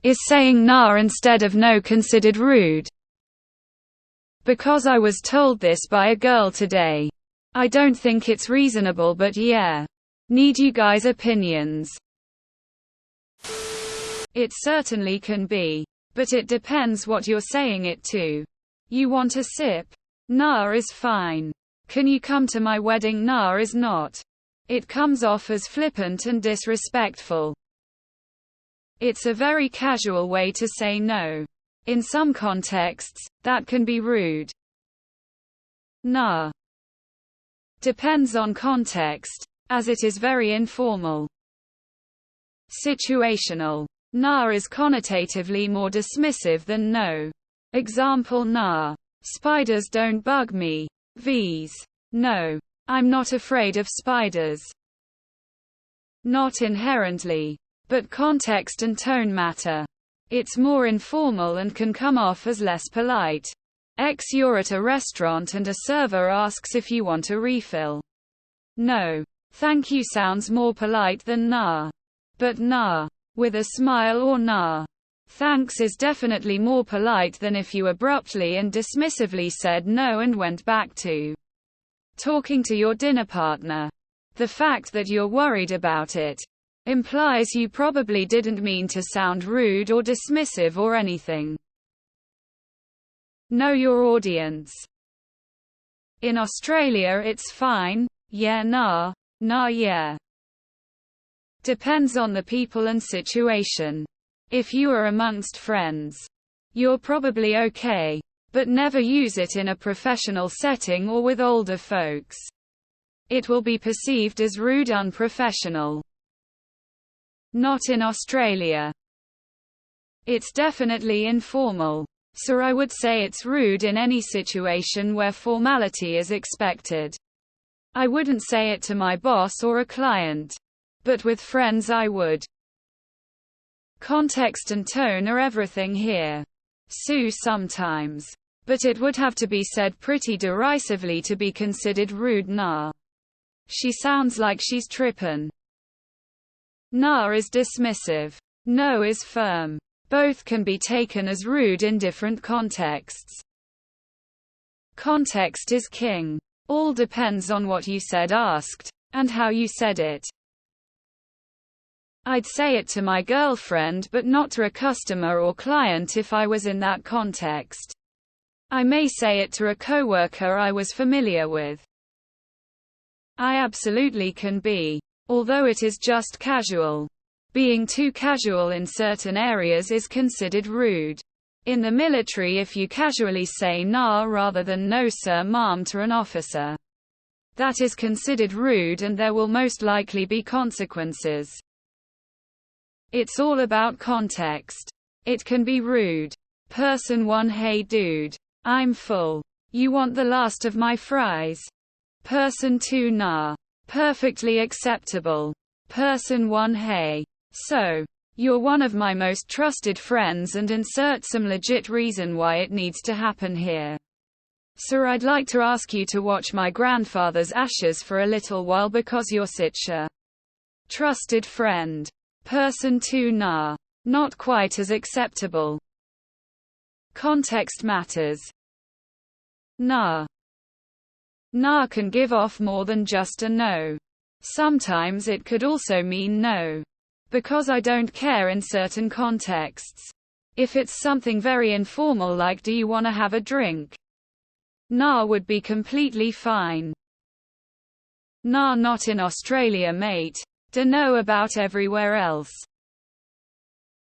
Is saying nah instead of no considered rude? Because I was told this by a girl today. I don't think it's reasonable, but yeah. Need you guys' opinions. It certainly can be. But it depends what you're saying it to. You want a sip? Nah is fine. Can you come to my wedding? Nah is not. It comes off as flippant and disrespectful. It's a very casual way to say no. In some contexts, that can be rude. Nah depends on context, as it is very informal. Situational. Nah is connotatively more dismissive than no. Example: nah, spiders don't bug me. Vs. No, I'm not afraid of spiders. Not inherently. But context and tone matter. It's more informal and can come off as less polite. You're at a restaurant and a server asks if you want a refill. No, thank you sounds more polite than nah. But nah with a smile or nah thanks is definitely more polite than if you abruptly and dismissively said no and went back to talking to your dinner partner. The fact that you're worried about it implies you probably didn't mean to sound rude or dismissive or anything. Know your audience. In Australia it's fine, yeah nah, nah yeah. Depends on the people and situation. If you are amongst friends, you're probably okay, but never use it in a professional setting or with older folks. It will be perceived as rude, unprofessional. Not in Australia. It's definitely informal. So I would say it's rude in any situation where formality is expected. I wouldn't say it to my boss or a client. But with friends I would. Context and tone are everything here. Sue sometimes. But it would have to be said pretty derisively to be considered rude. Nah. She sounds like she's trippin'. Nah is dismissive. No is firm. Both can be taken as rude in different contexts. Context is king. All depends on what you said, asked, and how you said it. I'd say it to my girlfriend but not to a customer or client if I was in that context. I may say it to a coworker I was familiar with. I absolutely can be. Although it is just casual. Being too casual in certain areas is considered rude. In the military, if you casually say nah rather than no sir ma'am to an officer, that is considered rude and there will most likely be consequences. It's all about context. It can be rude. Person 1: hey dude, I'm full. You want the last of my fries? Person 2: nah. Perfectly acceptable. Person 1: hey. So, you're one of my most trusted friends and insert some legit reason why it needs to happen here. Sir, I'd like to ask you to watch my grandfather's ashes for a little while because you're such a trusted friend. Person 2: nah. Not quite as acceptable. Context matters. Nah. Nah can give off more than just a no. Sometimes it could also mean no. Because I don't care in certain contexts. If it's something very informal like do you wanna have a drink? Nah would be completely fine. Nah, not in Australia mate. Dunno about everywhere else.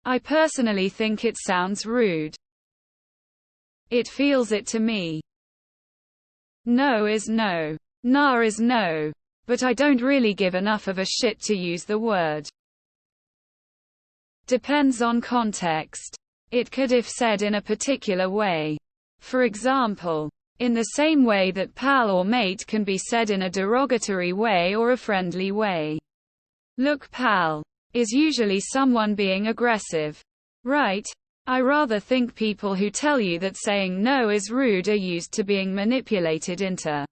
I personally think it sounds rude. It feels it to me. No is no. Nah is no. But I don't really give enough of a shit to use the word. Depends on context. It could if said in a particular way. For example, in the same way that pal or mate can be said in a derogatory way or a friendly way. Look, pal is usually someone being aggressive. Right? I rather think people who tell you that saying no is rude are used to being manipulated into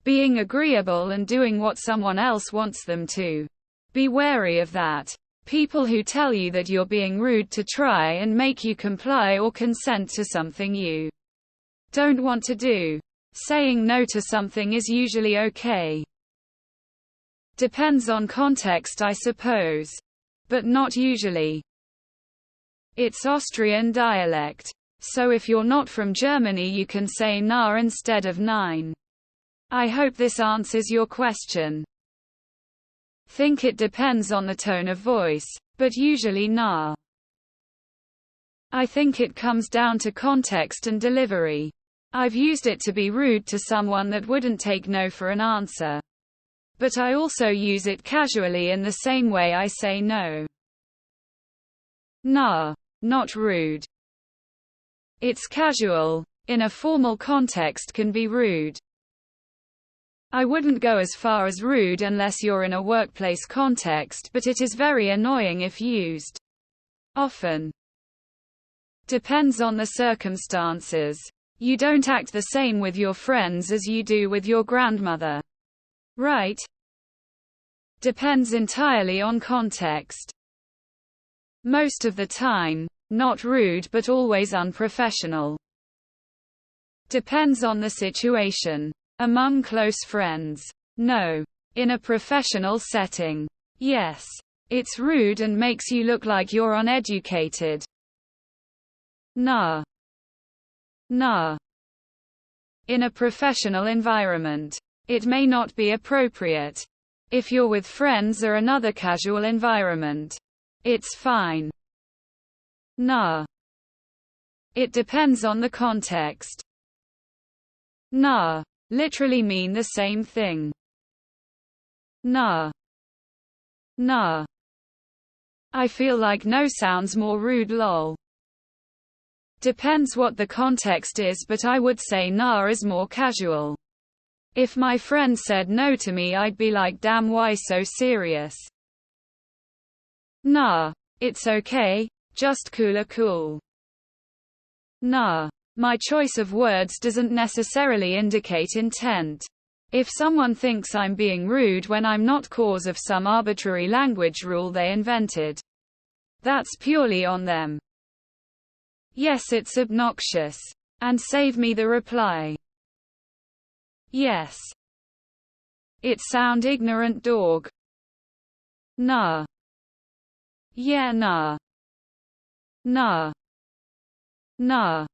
being agreeable and doing what someone else wants them to. Be wary of that. People who tell you that you're being rude to try and make you comply or consent to something you don't want to do. Saying no to something is usually okay. Depends on context, I suppose. But not usually. It's Austrian dialect. So if you're not from Germany, you can say na instead of nein. I hope this answers your question. Think it depends on the tone of voice, but usually na. I think it comes down to context and delivery. I've used it to be rude to someone that wouldn't take no for an answer. But I also use it casually in the same way I say no. Na. Not rude. It's casual. In a formal context can be rude. I wouldn't go as far as rude unless you're in a workplace context, but it is very annoying if used often. Depends on the circumstances. You don't act the same with your friends as you do with your grandmother. Right? Depends entirely on context. Most of the time, not rude but always unprofessional. Depends on the situation. Among close friends. No. In a professional setting. Yes. It's rude and makes you look like you're uneducated. Na. Na. In a professional environment. It may not be appropriate. If you're with friends or another casual environment. It's fine. Na. It depends on the context. Na. Literally mean the same thing. Na. Na. I feel like no sounds more rude lol. Depends what the context is, but I would say na is more casual. If my friend said no to me, I'd be like, damn, why so serious? Na. It's okay, just cool. Na. My choice of words doesn't necessarily indicate intent. If someone thinks I'm being rude when I'm not cause of some arbitrary language rule they invented, that's purely on them. Yes, it's obnoxious. And save me the reply. Yes. It sound ignorant dog. Na. Yeah, na. Na. Na.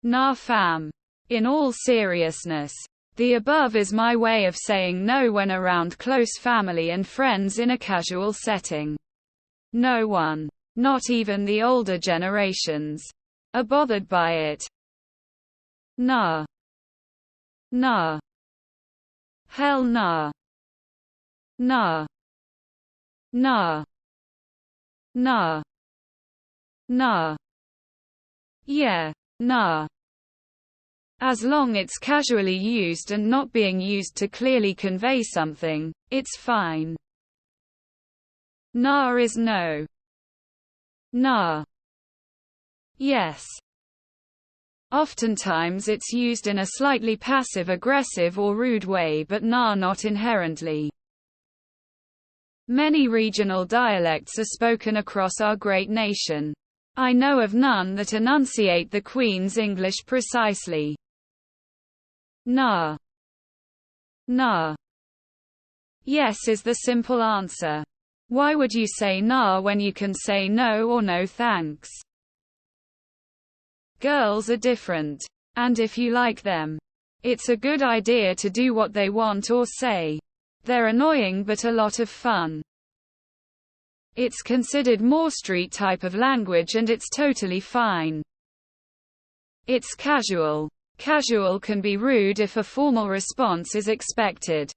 Na fam. In all seriousness. The above is my way of saying no when around close family and friends in a casual setting. No one, not even the older generations, are bothered by it. Na. Na. Hell nah. Nah. Nah. Nah. Nah. Yeah. Nah. As long it's casually used and not being used to clearly convey something, it's fine. Nah is no. Nah. Yes. Oftentimes it's used in a slightly passive-aggressive or rude way, but nah not inherently. Many regional dialects are spoken across our great nation. I know of none that enunciate the Queen's English precisely. Nah. Nah. Yes is the simple answer. Why would you say nah when you can say no or no thanks? Girls are different. And if you like them, it's a good idea to do what they want or say. They're annoying but a lot of fun. It's considered more street type of language and it's totally fine. It's casual. Casual can be rude if a formal response is expected.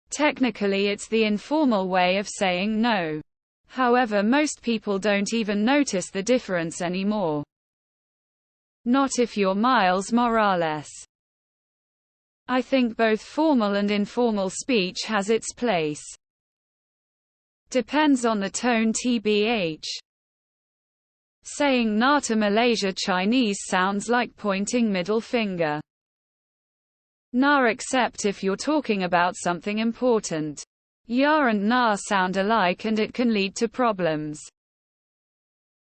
Technically it's the informal way of saying no. However, most people don't even notice the difference anymore. Not if you're Miles Morales. I think both formal and informal speech has its place. Depends on the tone tbh. Saying nah to Malaysia Chinese sounds like pointing middle finger. Nah except if you're talking about something important. Ya and na sound alike and it can lead to problems.